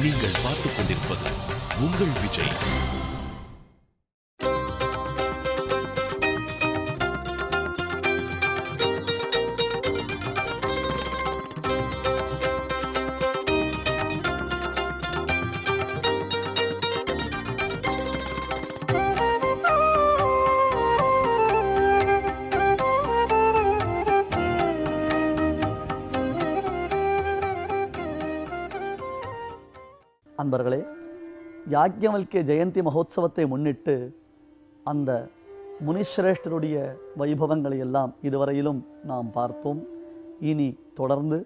நீங்கள் பார்த்துக் கொண்டிருப்பது உங்கள் விஜய். அன்பர்களே, யாக்ஞவல்கிய ஜெயந்தி மகோத்சவத்தை முன்னிட்டு அந்த முனிஸ்ரேஷ்டருடைய வைபவங்களை எல்லாம் இதுவரையிலும் நாம் பார்த்தோம். இனி தொடர்ந்து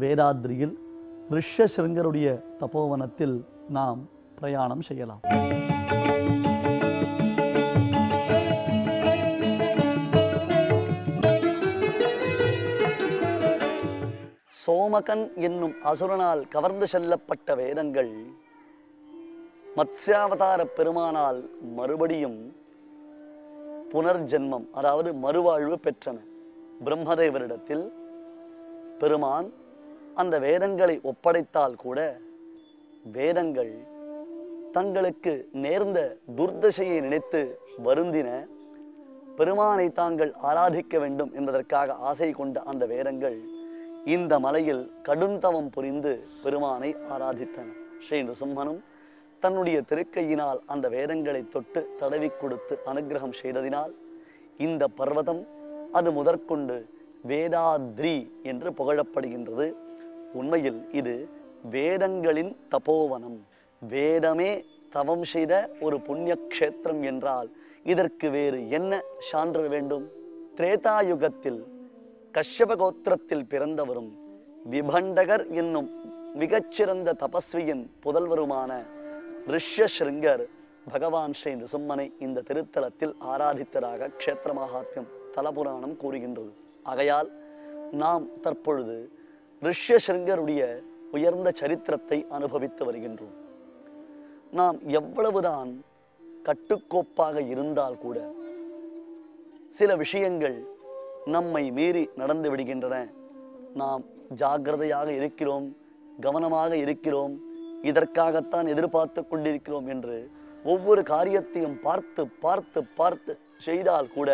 வேதாத்ரியில் ரிஷ்யசிருங்கருடைய தபோவனத்தில் நாம் பிரயாணம் செய்யலாம். சோமகன் என்னும் அசுரனால் கவர்ந்து செல்லப்பட்ட வேதங்கள் மத்ஸ்யாவதார பெருமானால் மறுபடியும் புனர்ஜென்மம், அதாவது மறுவாழ்வு பெற்றன. பிரம்மதேவரிடத்தில் பெருமான் அந்த வேதங்களை ஒப்படைத்தால் கூட வேதங்கள் தங்களுக்கு நேர்ந்த துர்தசையை நினைத்து வருந்தின. பெருமானை தாங்கள் ஆராதிக்க வேண்டும் என்பதற்காக ஆசை கொண்ட அந்த வேதங்கள் இந்த மலையில் கடுந்தவம் புரிந்து பெருமானை ஆராதித்தன. ஸ்ரீ நிருசிம்மனும் தன்னுடைய திருக்கையினால் அந்த வேதங்களை தொட்டு தடவி கொடுத்து அனுகிரகம் செய்ததினால் இந்த பர்வதம் அது முதற்கொண்டு வேதாத்ரி என்று புகழப்படுகின்றது. உண்மையில் இது வேதங்களின் தபோவனம். வேதமே தவம் செய்த ஒரு புண்ணிய க்ஷேத்திரம் என்றால் இதற்கு வேறு என்ன சான்று வேண்டும்? திரேதாயுகத்தில் கஷ்யப கோத்திரத்தில் பிறந்தவரும் விபண்டகர் என்னும் மிகச்சிறந்த தபஸ்வியின் புதல்வருமான ரிஷ்யசிருங்கர் பகவான் ஸ்ரீ நிருசிம்மனை இந்த திருத்தலத்தில் ஆராதித்ததாக க்ஷேத்திர மகாத்மியம் தலபுராணம் கூறுகின்றது. ஆகையால் நாம் தற்பொழுது ரிஷ்யசிருங்கருடைய உயர்ந்த சரித்திரத்தை அனுபவித்து வருகின்றோம். நாம் எவ்வளவுதான் கட்டுக்கோப்பாக இருந்தால் கூட சில விஷயங்கள் நம்மை மீறி நடந்து விடுகின்றன. நாம் ஜாக்கிரதையாக இருக்கிறோம், கவனமாக இருக்கிறோம், இதற்காகத்தான் எதிர்பார்த்து கொண்டிருக்கிறோம் என்று ஒவ்வொரு காரியத்தையும் பார்த்து பார்த்து பார்த்து செய்தால் கூட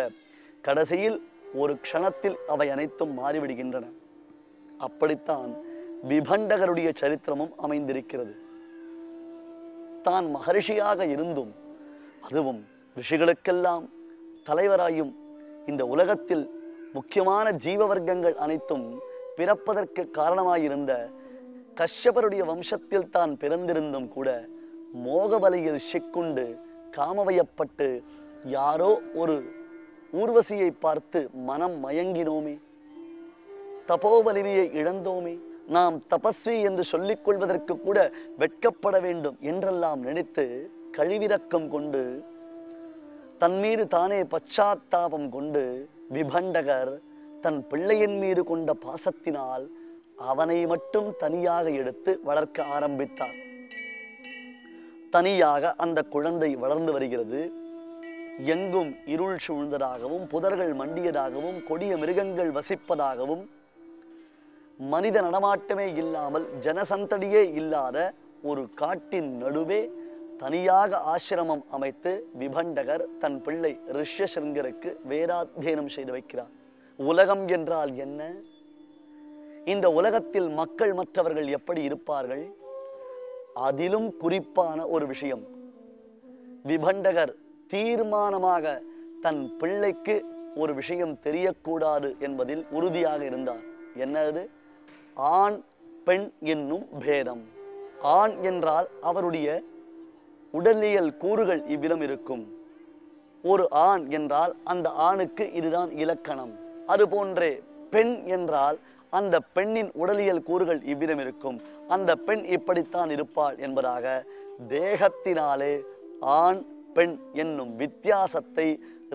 கடைசியில் ஒரு க்ஷணத்தில் அவை அனைத்தும் மாறிவிடுகின்றன. அப்படித்தான் விபண்டகருடைய சரித்திரமும் அமைந்திருக்கிறது. தான் மகரிஷியாக இருந்தும், அதுவும் ரிஷிகளுக்கெல்லாம் தலைவராயும் இந்த உலகத்தில் முக்கியமான ஜீவ வர்க்கங்கள் அனைத்தும் பிறப்பதற்கு காரணமாயிருந்த கஷ்யபருடைய வம்சத்தில் தான் பிறந்திருந்தும் கூட மோகவலையில் சிக்குண்டு காமவயப்பட்டு யாரோ ஒரு ஊர்வசியை பார்த்து மனம் மயங்கினோமே, தபோவலிமையை இழந்தோமே, நாம் தபஸ்வி என்று சொல்லிக் கொள்வதற்கு கூட வெட்கப்பட வேண்டும் என்றெல்லாம் நினைத்து கழிவிரக்கம் கொண்டு தன்மீது தானே பச்சாத்தாபம் கொண்டு விபண்டகர் தன் பிள்ளையின் மீது கொண்ட பாசத்தினால் அவனை மட்டும் தனியாக எடுத்து வளர்க்க ஆரம்பித்தார். தனியாக அந்த குழந்தை வளர்ந்து வருகிறது. எங்கும் இருள் சூழ்ந்ததாகவும், புதர்கள் மண்டியதாகவும், கொடிய மிருகங்கள் வசிப்பதாகவும், மனித நடமாட்டமே இல்லாமல் ஜனசந்தடியே இல்லாத ஒரு காட்டின் நடுவே தனியாக ஆசிரமம் அமைத்து விபண்டகர் தன் பிள்ளை ரிஷ்யசிருங்கருக்கு வேதாத்தியனம் செய்து வைக்கிறார். உலகம் என்றால் என்ன? இந்த உலகத்தில் மக்கள் மற்றவர்கள் எப்படி இருப்பார்கள்? அதிலும் குறிப்பான ஒரு விஷயம், விபண்டகர் தீர்மானமாக தன் பிள்ளைக்கு ஒரு விஷயம் தெரியக்கூடாது என்பதில் உறுதியாக இருந்தார். என்னது? ஆண் பெண் என்னும் பேதம். ஆண் என்றால் அவருடைய உடலியல் கூறுகள் இவ்விதம் இருக்கும். ஒரு ஆண் என்றால் அந்த ஆணுக்கு இதுதான் இலக்கணம். அதுபோன்றே பெண் என்றால் அந்த பெண்ணின் உடலியல் கூறுகள் இவ்விதம் இருக்கும். அந்த பெண் இப்படித்தான் இருப்பாள் என்பதாக தேகத்தினாலே ஆண் பெண் என்னும் வித்தியாசத்தை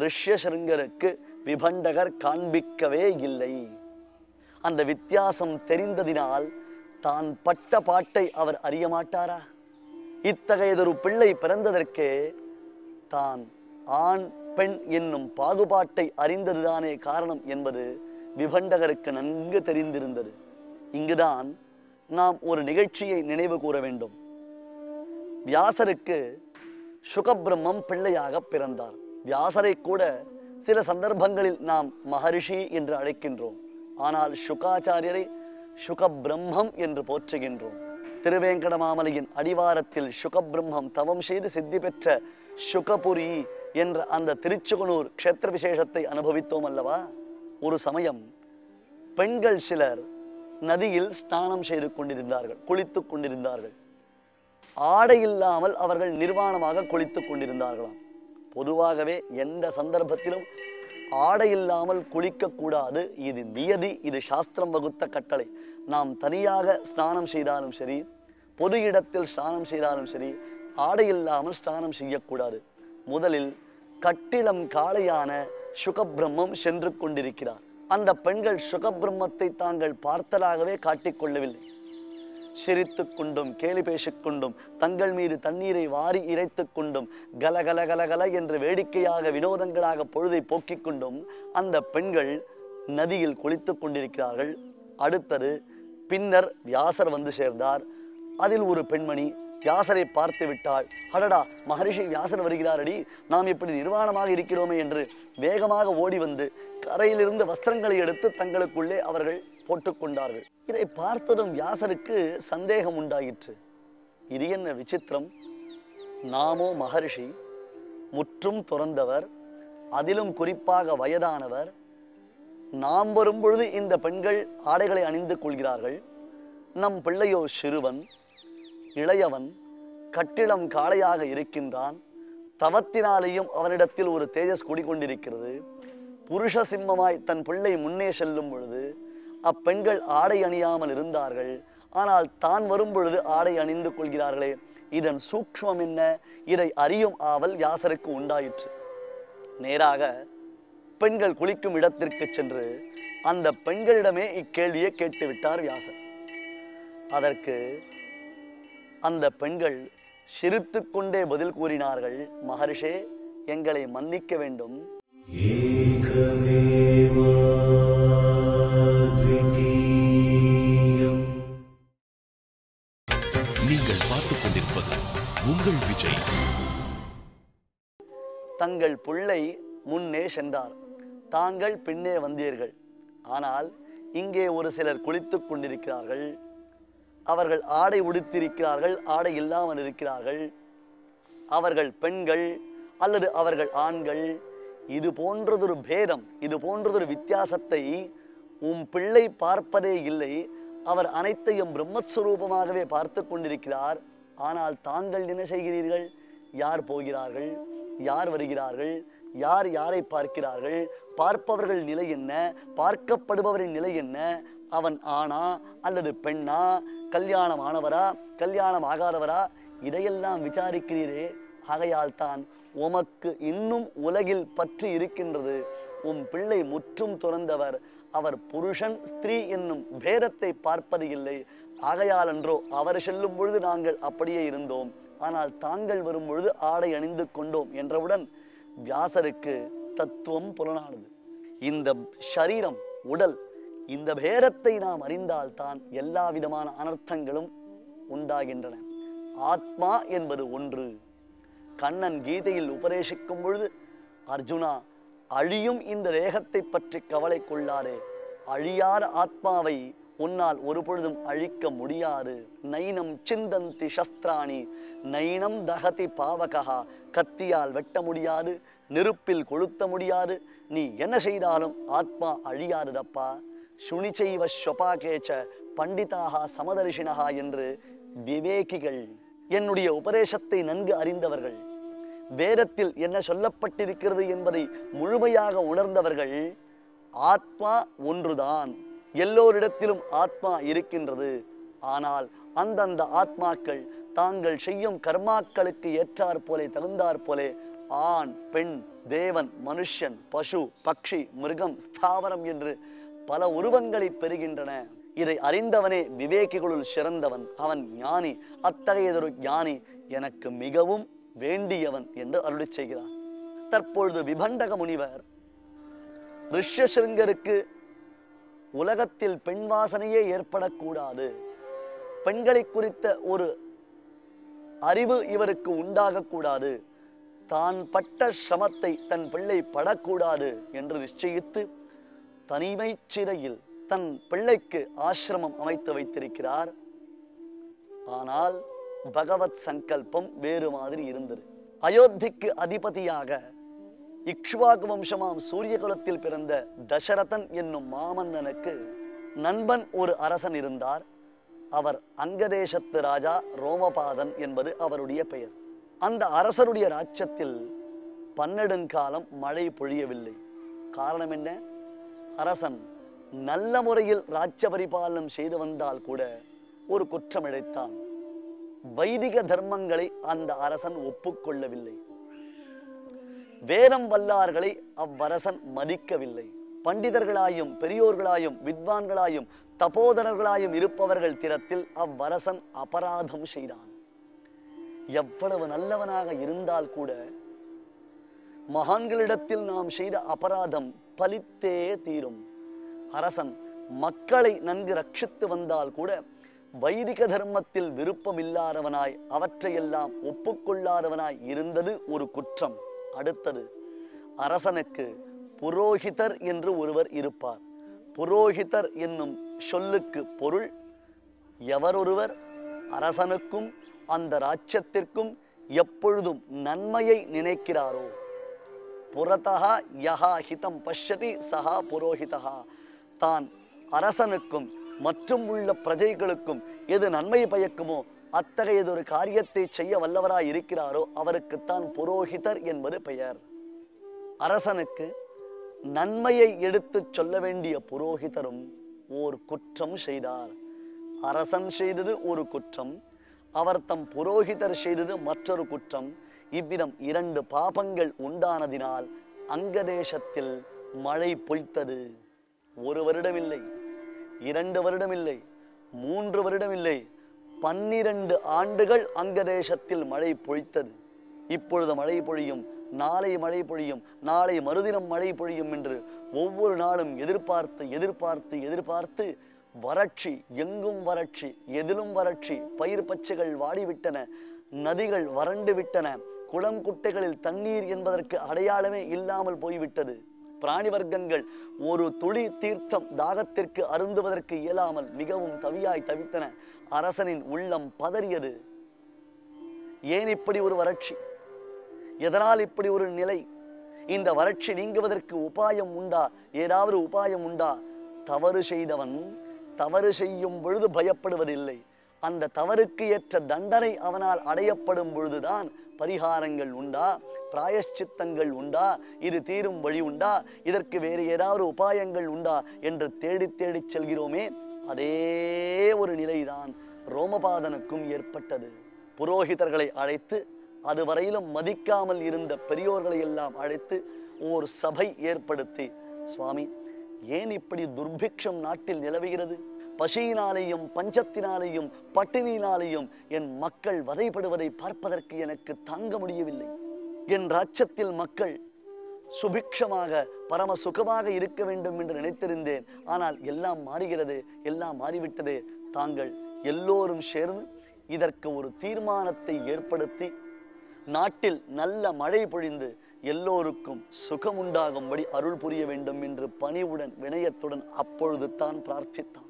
ரிஷ்யசிருங்கருக்கு விபண்டகர் காண்பிக்கவே இல்லை. அந்த வித்தியாசம் தெரிந்ததினால் தான் பட்ட பாட்டை அவர் அறிய மாட்டாரா? இத்தகையதொரு பிள்ளை பிறந்ததற்கே தான் ஆண் பெண் என்னும் பாகுபாட்டை அறிந்ததுதானே காரணம் என்பது விபண்டகருக்கு நன்கு தெரிந்திருந்தது. இங்குதான் நாம் ஒரு நிகழ்ச்சியை நினைவு கூற வேண்டும். வியாசருக்கு சுகபிரம்மம் பிள்ளையாக பிறந்தார். வியாசரை கூட சில சந்தர்ப்பங்களில் நாம் மகரிஷி என்று அழைக்கின்றோம். ஆனால் சுகாச்சாரியரை சுகபிரம்மம் என்று போற்றுகின்றோம். திருவேங்கடமாமலையின் அடிவாரத்தில் சுகபிரம்மம் தவம் செய்து சித்தி பெற்ற சுகபுரி என்ற அந்த திருச்சுகனூர் க்ஷேத்திர விசேஷத்தை அனுபவித்தோம் அல்லவா? ஒரு சமயம் பெண்கள் சிலர் நதியில் ஸ்நானம் செய்து கொண்டிருந்தார்கள், குளித்துக் கொண்டிருந்தார்கள். ஆடை இல்லாமல் அவர்கள் நிர்வாணமாக குளித்துக் கொண்டிருந்தார்களாம். பொதுவாகவே எந்த சந்தர்ப்பத்திலும் ஆடை இல்லாமல் குளிக்கக்கூடாது. இது நியதி, இது சாஸ்திரம் வகுத்த கட்டளை. நாம் தனியாக ஸ்நானம் செய்தாலும் சரி, பொது இடத்தில் ஸ்நானம் செய்தாலும் சரி, ஆடை இல்லாமல் ஸ்நானம் செய்யக்கூடாது. முதலில் கட்டிளம் காளையான சுகபிரம்மம் சென்று கொண்டிருக்கிறார். அந்த பெண்கள் சுகபிரம்மத்தை தாங்கள் பார்த்தலாகவே காட்டிக்கொள்ளவில்லை. சிரித்து கொண்டும் கேலி பேசிக்கொண்டும் தங்கள் மீது தண்ணீரை வாரி இறைத்து கொண்டும் கலகல கலகல என்று வேடிக்கையாக வினோதங்களாக பொழுதை போக்கிக் கொண்டும் அந்த பெண்கள் நதியில் குளித்து கொண்டிருக்கிறார்கள். அடுத்தது பின்னர் வியாசர் வந்து சேர்ந்தார். அதில் ஒரு பெண்மணி வியாசரை பார்த்து விட்டாள். அடடா, மகரிஷி வியாசர் வருகிறாரடி, நாம் இப்படி நிர்வாணமாக இருக்கிறோமே என்று வேகமாக ஓடி வந்து கரையிலிருந்து வஸ்திரங்களை எடுத்து தங்களுக்குள்ளே அவர்கள் போட்டுக்கொண்டார்கள். இதை பார்த்ததும் வியாசருக்கு சந்தேகம் உண்டாயிற்று. இது என்ன விசித்திரம்? நாமோ மகரிஷி, முற்றும் துறந்தவர், அதிலும் குறிப்பாக வயதானவர். நாம் வரும்பொழுது இந்த பெண்கள் ஆடைகளை அணிந்து கொள்கிறார்கள். நம் பிள்ளையோ சிறுவன், இளையவன், கட்டிடம் காளையாக இருக்கின்றான். தவத்தினாலேயும் அவனிடத்தில் ஒரு தேஜஸ் குடிகொண்டிருக்கிறது. புருஷ சிம்மமாய் தன் பிள்ளை முன்னே செல்லும் பொழுது அப்பெண்கள் ஆடை அணியாமல் இருந்தார்கள். ஆனால் தான் வரும்பொழுது ஆடை அணிந்து கொள்கிறார்களே, இதன் சூக்ஷ்மம் என்ன? இதை அறியும் ஆவல் வியாசருக்கு உண்டாயிற்று. நேராக பெண்கள் குளிக்கும் இடத்திற்கு சென்று அந்த பெண்களிடமே இக்கேள்வியை கேட்டுவிட்டார் வியாசர். அதற்கு அந்த பெண்கள் சிரித்து கொண்டே பதில் கூறினார்கள். மகரிஷே, எங்களை மன்னிக்க வேண்டும். நீங்கள் பார்த்துக் கொண்டிருப்பது உங்கள் விஜய். தங்கள் பிள்ளை முன்னே சென்றார், தாங்கள் பின்னே வந்தீர்கள். ஆனால் இங்கே ஒரு சிலர் குளித்துக் கொண்டிருக்கிறார்கள். அவர்கள் ஆடை உடுத்திருக்கிறார்கள், ஆடை இல்லாமல் இருக்கிறார்கள். அவர்கள் பெண்கள் அல்லது அவர்கள் ஆண்கள். இது போன்றதொரு பேதம், இது போன்றதொரு வித்தியாசத்தை உம் பிள்ளை பார்ப்பதே இல்லை. அவர் அனைத்தையும் பிரம்மஸ்வரூபமாகவே பார்த்து கொண்டிருக்கிறார். ஆனால் தாங்கள் என்ன செய்கிறீர்கள்? யார் போகிறார்கள், யார் வருகிறார்கள், யார் யாரை பார்க்கிறார்கள், பார்ப்பவர்கள் நிலை என்ன, பார்க்கப்படுபவரின் நிலை என்ன, அவன் ஆணா அல்லது பெண்ணா, கல்யாணம் ஆனவரா கல்யாணம் ஆகாதவரா, இதையெல்லாம் விசாரிக்கிறீரே. ஆகையால் தான் உமக்கு இன்னும் உலகில் பற்று இருக்கின்றது. உம் பிள்ளை முற்றும் துறந்தவர். அவர் புருஷன் ஸ்திரீ என்னும் பேதத்தை பார்ப்பது இல்லை. ஆகையால் அன்றோ அவர் செல்லும் பொழுது நாங்கள் அப்படியே இருந்தோம், ஆனால் தாங்கள் வரும் பொழுது ஆடை அணிந்து கொண்டோம் என்றவுடன் வியாசருக்கு தத்துவம் புலனானது. இந்த சரீரம், உடல், இந்த பேதத்தை நாம் அறிந்தால்தான் எல்லா விதமான அனர்த்தங்களும் உண்டாகின்றன. ஆத்மா என்பது ஒன்று. கண்ணன் கீதையில் உபதேசிக்கும் பொழுது, அர்ஜுனா, அழியும் இந்த தேகத்தை பற்றி கவலை கொள்ளாதே. அழியாத ஆத்மாவை உன்னால் ஒரு பொழுதும் அழிக்க முடியாது. நைனம் சிந்தந்தி சஸ்திராணி நைனம் தகதி பாவகா. கத்தியால் வெட்ட முடியாது, நெருப்பில் கொளுத்த முடியாது. நீ என்ன செய்தாலும் ஆத்மா அழியாததப்பா. சுனிச்சைவ ஸ்வபாகேச்ச பண்டிதாக சமதர்ஷினஹா என்று விவேகிகள், என்னுடைய உபதேசத்தை நன்கு அறிந்தவர்கள், வேதத்தில் என்ன சொல்லப்பட்டிருக்கிறது என்பதை முழுமையாக உணர்ந்தவர்கள், ஆத்மா ஒன்றுதான், எல்லோரிடத்திலும் ஆத்மா இருக்கின்றது. ஆனால் அந்தந்த ஆத்மாக்கள் தாங்கள் செய்யும் கர்மாக்களுக்கு ஏற்றாற் போலே தகுந்தாற் போலே ஆண், பெண், தேவன், மனுஷன், பசு, பக்ஷி, மிருகம், ஸ்தாவரம் என்று பல உருவங்களை பெறுகின்றன. இதை அறிந்தவனே விவேகிகளுள் சிறந்தவன், அவன் ஞானி. அத்தகையதொரு ஞானி எனக்கு மிகவும் வேண்டியவன் என்று அருளிச் செய்கிறார். தற்பொழுது விபண்டக முனிவர் ரிஷ்யசிருங்கருக்கு உலகத்தில் பெண் வாசனையே ஏற்படக்கூடாது, பெண்களை குறித்த ஒரு அறிவு இவருக்கு உண்டாகக்கூடாது, தான் பட்ட சிரமத்தை தன் பிள்ளை படக்கூடாது என்று நிச்சயித்து தனிமை சிறையில் தன் பிள்ளைக்கு ஆசிரமம் அமைத்து வைத்திருக்கிறார். ஆனால் பகவத் சங்கல்பம் வேறு மாதிரி இருந்தது. அயோத்திக்கு அதிபதியாக இக்ஷ்வாகு வம்சமாம் சூரிய குலத்தில் பிறந்த தசரதன் என்னும் மாமன்னனுக்கு நண்பன் ஒரு அரசன் இருந்தார். அவர் அங்கதேசத்து ராஜா ரோமபாதன் என்பது அவருடைய பெயர். அந்த அரசருடைய ராஜ்யத்தில் பன்னெடுங்காலம் மழை பொழியவில்லை. காரணம் என்ன? அரசன் நல்ல முறையில் ராஜ்ய பரிபாலனம் செய்து வந்தால் கூட ஒரு குற்றம் இழைத்தான். வைதிக தர்மங்களை அந்த அரசன் ஒப்புக்கொள்ளவில்லை. வேதம் வல்லார்களை அவ்வரசன் மதிக்கவில்லை. பண்டிதர்களாயும் பெரியோர்களாயும் வித்வான்களாயும் தபோதரர்களாயும் இருப்பவர்கள் திறத்தில் அவ்வரசன் அபராதம் செய்தான். எவ்வளவு நல்லவனாக இருந்தால் கூட மகான்களிடத்தில் நாம் செய்த அபராதம் பலித்தே தீரும். அரசன் மக்களை நன்கு ரட்சித்து வந்தால் கூட வைதிக தர்மத்தில் விருப்பமில்லாதவனாய் அவற்றையெல்லாம் ஒப்புக்கொள்ளாதவனாய் இருந்தது ஒரு குற்றம். அடுத்தது, அரசனுக்கு புரோகிதர் என்று ஒருவர் இருப்பார். புரோகிதர் என்னும் சொல்லுக்கு பொருள், எவரொருவர் அரசனுக்கும் அந்த ராஜ்யத்திற்கும் எப்பொழுதும் நன்மையை நினைக்கிறாரோ, புறத்தஹா யஹா ஹிதம் பஷ்யதி சஹா புரோஹிதஹா, தான் அரசனுக்கும் மற்றும் உள்ள பிரஜைகளுக்கும் எது நன்மை பயக்குமோ அத்தகையதொரு காரியத்தை செய்ய வல்லவராய் இருக்கிறாரோ அவருக்குத்தான் புரோஹிதர் என்பது பெயர். அரசனுக்கு நன்மையை எடுத்து சொல்ல வேண்டிய புரோஹிதரும் ஓர் குற்றம் செய்தார். அரசன் செய்தது ஒரு குற்றம், அவர் தம் புரோஹிதர் செய்தது மற்றொரு குற்றம். இவ்விதம் 2 பாபங்கள் உண்டானதினால் அங்கதேசத்தில் மழை பொய்த்தது. 1 வருடம் இல்லை, 2 வருடம் இல்லை, 3 வருடம் இல்லை, 12 ஆண்டுகள் அங்கதேசத்தில் மழை பொழித்தது. இப்பொழுது மழை பொழியும், நாளை மழை பொழியும், நாளை மறுதினம் மழை பொழியும் என்று ஒவ்வொரு நாளும் எதிர்பார்த்து எதிர்பார்த்து எதிர்பார்த்து வறட்சி, எங்கும் வறட்சி, எதிலும் வறட்சி. பயிர் பச்சைகள் வாடிவிட்டன, நதிகள் வறண்டு விட்டன, குளம் குட்டைகளில் தண்ணீர் என்பதற்கு அடையாளமே இல்லாமல் போய்விட்டது. பிராணி வர்க்கங்கள் ஒரு துளி தீர்த்தம் தாகத்திற்கு அருந்துவதற்கு இயலாமல் மிகவும் தவியாய் தவித்தன. அரசனின் உள்ளம் பதறியது. ஏன் இப்படி ஒரு வறட்சி? எதனால் இப்படி ஒரு நிலை? இந்த வறட்சி நீங்குவதற்கு உபாயம் உண்டா? ஏதாவது உபாயம் உண்டா? தவறு செய்தவன் தவறு செய்யும் பொழுது பயப்படுவதில்லை. அந்த தவறுக்கு ஏற்ற தண்டனை அவனால் அடையப்படும் பொழுதுதான் பரிகாரங்கள் உண்டா, பிராயஷ்சித்தங்கள் உண்டா, இது தீரும் வழி உண்டா, இதற்கு வேறு ஏதாவது உபாயங்கள் உண்டா என்று தேடி தேடி செல்கிறோமே, அதே ஒரு நிலைதான் ரோமபாதனுக்கும் ஏற்பட்டது. புரோகிதர்களை அழைத்து, அதுவரையிலும் மதிக்காமல் இருந்த பெரியோர்களை எல்லாம் அழைத்து ஓர் சபை ஏற்படுத்தி, சுவாமி, ஏன் இப்படி துர்பிக்ஷம் நாட்டில் நிலவுகிறது? பசியினாலேயும் பஞ்சத்தினாலேயும் பட்டினியினாலேயும் என் மக்கள் வதைப்படுவதை பார்ப்பதற்கு எனக்கு தாங்க முடியவில்லை. என் ராஜ்யத்தில் மக்கள் சுபிக்ஷமாக பரம சுகமாக இருக்க வேண்டும் என்று நினைத்திருந்தேன். ஆனால் எல்லாம் மாறுகிறது, எல்லாம் மாறிவிட்டது. தாங்கள் எல்லோரும் சேர்ந்து இதற்கு ஒரு தீர்மானத்தை ஏற்படுத்தி நாட்டில் நல்ல மழை பொழிந்து எல்லோருக்கும் சுகம் உண்டாகும்படி அருள் புரிய வேண்டும் என்று பணிவுடன் வினயத்துடன் அப்பொழுது தான் பிரார்த்தித்தான்.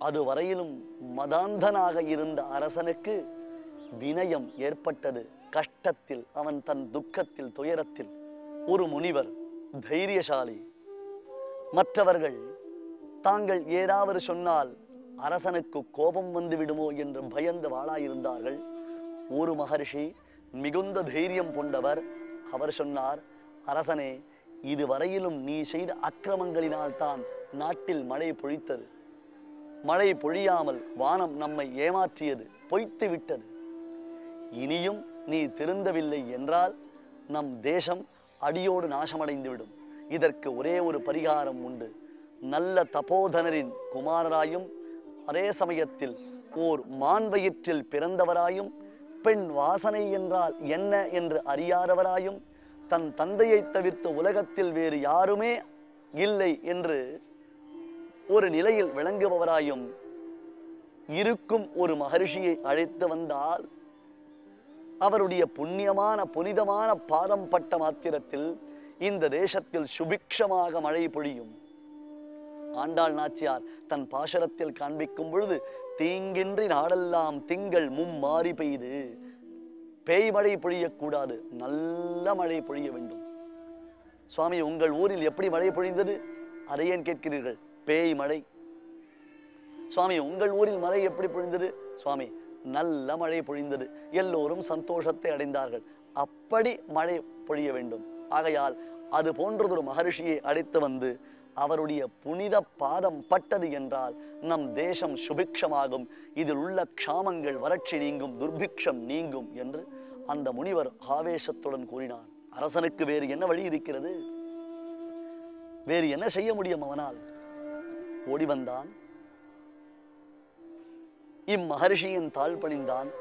அதுவரையிலும் மதாந்தனாக இருந்த அரசனுக்கு வினயம் ஏற்பட்டது. கஷ்டத்தில், அவன் தன் துக்கத்தில், துயரத்தில் ஒரு முனிவர் தைரியசாலி. மற்றவர்கள் தாங்கள் ஏதாவது சொன்னால் அரசனுக்கு கோபம் வந்து விடுமோ என்று பயந்து வாழாயிருந்தார்கள். ஒரு மகர்ஷி மிகுந்த தைரியம் கொண்டவர். அவர் சொன்னார், அரசனே, இதுவரையிலும் நீ செய்த அக்கிரமங்களினால் தான் நாட்டில் மழை பொழித்தது. மழை பொழியாமல் வானம் நம்மை ஏமாற்றியது, பொய்த்து விட்டது. இனியும் நீ திருந்தவில்லை என்றால் நம் தேசம் அடியோடு நாசமடைந்துவிடும். இதற்கு ஒரே ஒரு பரிகாரம் உண்டு. நல்ல தபோதனரின் குமாரராயும் அதே சமயத்தில் ஓர் மான் வயிற்றில் பிறந்தவராயும் பெண் வாசனை என்றால் என்ன என்று அறியாதவராயும் தன் தந்தையை தவிர்த்து உலகத்தில் வேறு யாருமே இல்லை என்று ஒரு நிலையில் விளங்குபவராயும் இருக்கும் ஒரு மகரிஷியை அழைத்து வந்தால் அவருடைய புண்ணியமான புனிதமான பாதம் பட்ட மாத்திரத்தில் இந்த தேசத்தில் சுபிக்ஷமாக மழை பொழியும். ஆண்டாள் நாச்சியார் தன் பாசுரத்தில் காண்பிக்கும் பொழுது, தீங்கின்றி நாடெல்லாம் திங்கள் மும்மாறி பெய்து. பேய் மழை பொழியக்கூடாது, நல்ல மழை பொழிய வேண்டும். சுவாமி, உங்கள் ஊரில் எப்படி மழை பொழிந்தது? அதை ஏன் கேட்கிறீர்கள்? பேய் மழை. சுவாமி, உங்கள் ஊரில் மழை எப்படி பொழிந்தது? சுவாமி, நல்ல மழை பொழிந்தது, எல்லோரும் சந்தோஷத்தை அடைந்தார்கள். அப்படி மழை பொழிய வேண்டும். ஆகையால் அது போன்றதொரு மகரிஷியை அழைத்து வந்து அவருடைய புனித பாதம் பட்டது என்றால் நம் தேசம் சுபிக்ஷமாகும், இதில் உள்ள க்ஷாமங்கள் வறட்சி நீங்கும், துர்பிக்ஷம் நீங்கும் என்று அந்த முனிவர் ஆவேசத்துடன் கூறினார். அரசனுக்கு வேறு என்ன வழி இருக்கிறது? வேறு என்ன செய்ய முடியும் அவனால்? ஓடி வந்தான், இம்மகரிஷியின் தாழ் பணிந்தான்.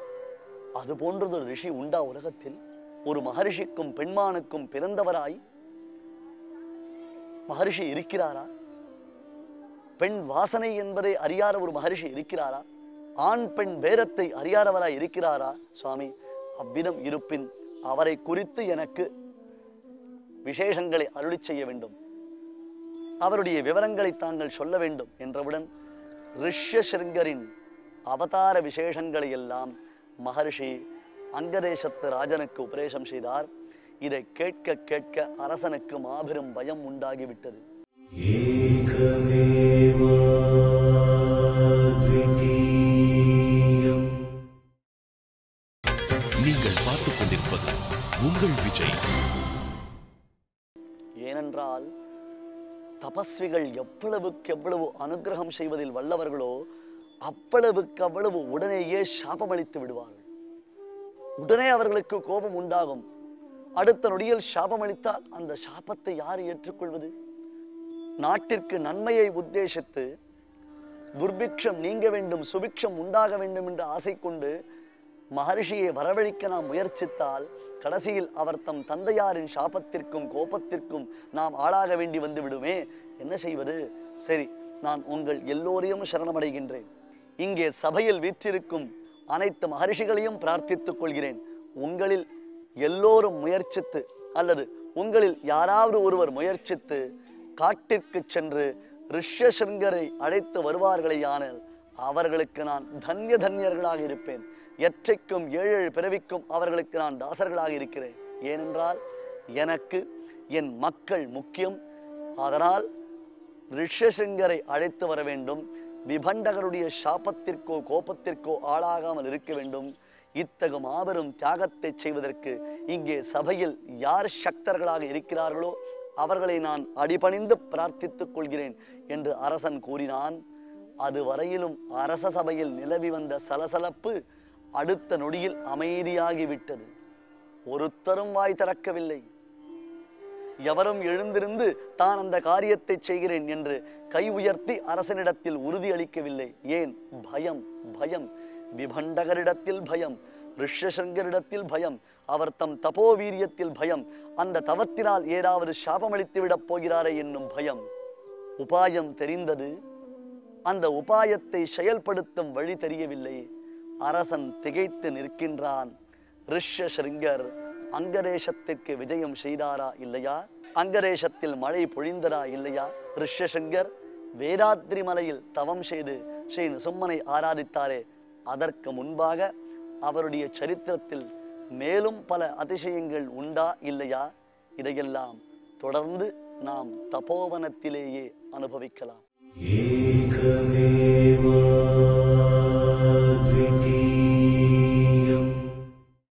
அது போன்றதொரு ரிஷி உண்டா உலகத்தில்? ஒரு மகரிஷிக்கும் பெண்மானுக்கும் பிறந்தவராய் மகரிஷி இருக்கிறாரா? பெண் வாசனை என்பதை அறியாத ஒரு மகரிஷி இருக்கிறாரா? ஆண் பெண் பேரத்தை அறியாதவராய் இருக்கிறாரா? சுவாமி, அவ்விதம் இருப்பின் அவரை குறித்து எனக்கு விசேஷங்களை அருளி செய்ய வேண்டும், அவருடைய விவரங்களை தாங்கள் சொல்ல வேண்டும் என்றவுடன் ரிஷ்யசிருங்கரின் அவதார விசேஷங்களை எல்லாம் மகரிஷி அங்கதேசத்து ராஜனுக்கு உபதேசம் செய்தார். இதை கேட்க கேட்க அரசனுக்கு மாபெரும் பயம் உண்டாகிவிட்டது. நீங்கள் பார்த்துக் கொண்டிருப்பது உங்கள் விஜய். ஏனென்றால் தபஸ்விகள் எவ்வளவுக்கு எவ்வளவு அனுகிரகம் செய்வதில் வல்லவர்களோ அவ்வளவுக்கு அவ்வளவு உடனேயே சாபமளித்து விடுவார்கள். உடனே அவர்களுக்கு கோபம் உண்டாகும். அடுத்த நொடியில் சாபம் அளித்தால் அந்த சாபத்தை யார் ஏற்றுக்கொள்வது? நாட்டிற்கு நன்மையை உத்தேசித்து துர்பிக்ஷம் நீங்க வேண்டும், சுபிக்ஷம் உண்டாக வேண்டும் என்ற ஆசை கொண்டு மகரிஷியை வரவழைக்க நாம் முயற்சித்தால் கடைசியில் அவர் தம் தந்தையாரின் சாபத்திற்கும் கோபத்திற்கும் நாம் ஆளாக வேண்டி வந்து விடுமே. என்ன செய்வது? சரி, நான் உங்கள் எல்லோரையும் சரணமடைகின்றேன். இங்கே சபையில் வீற்றிருக்கும் அனைத்து மகரிஷிகளையும் பிரார்த்தித்துக் கொள்கிறேன். உங்களில் எல்லோரும் முயற்சித்து அல்லது உங்களில் யாராவது ஒருவர் முயற்சித்து காட்டிற்கு சென்று ரிஷ்யசிருங்கரை அழைத்து வருவார்களேயானால் அவர்களுக்கு நான் தன்யர்களாக இருப்பேன். எற்றைக்கும் 7 பிறவிக்கும் அவர்களுக்கு நான் தாசர்களாக இருக்கிறேன். ஏனென்றால் எனக்கு என் மக்கள் முக்கியம். அதனால் ரிஷ்யசிருங்கரை அழைத்து வர வேண்டும். விபண்டகருடைய சாபத்திற்கோ கோபத்திற்கோ ஆளாகாமல் இருக்க வேண்டும். இத்தகு மாபெரும் தியாகத்தை செய்வதற்கு இங்கே சபையில் யார் சக்தர்களாக இருக்கிறார்களோ அவர்களை நான் அடிபணிந்து பிரார்த்தித்துக் கொள்கிறேன் என்று அரசன் கூறினான். அதுவரையிலும் அரச சபையில் நிலவி வந்த சலசலப்பு அடுத்த நொடியில் அமைதியாகிவிட்டது. ஒருத்தரும் வாய் திறக்கவில்லை. எவரும் எழுந்திருந்து தான் அந்த காரியத்தை செய்கிறேன் என்று கை உயர்த்தி அரசனிடத்தில் உறுதி அளிக்கவில்லை. ஏன்? பயம். பயம். விபண்டகரிடத்தில் பயம், ரிஷ்யசிருங்கரிடத்தில் பயம், அவர் தம் தபோவீரியத்தில் பயம், அந்த தவத்தினால் ஏதாவது சாபமளித்து விடப் போகிறாரே என்னும் பயம். உபாயம் தெரிந்தது, அந்த உபாயத்தை செயல்படுத்தும் வழி தெரியவில்லை. அரசன் திகைத்து நிற்கின்றான். ரிஷ்யசிருங்கர் அங்கதேசத்திற்கு விஜயம் செய்தாரா இல்லையா? அங்கதேசத்தில் மழை பொழிந்ததா இல்லையா? ரிஷ்யசிருங்கர் வேதாத்ரி மலையில் தவம் செய்து ஸ்ரீ நிசும்மனை ஆராதித்தாரே, அதற்கு முன்பாக அவருடைய சரித்திரத்தில் மேலும் பல அதிசயங்கள் உண்டா இல்லையா? இதையெல்லாம் தொடர்ந்து நாம் தபோவனத்திலேயே அனுபவிக்கலாம்.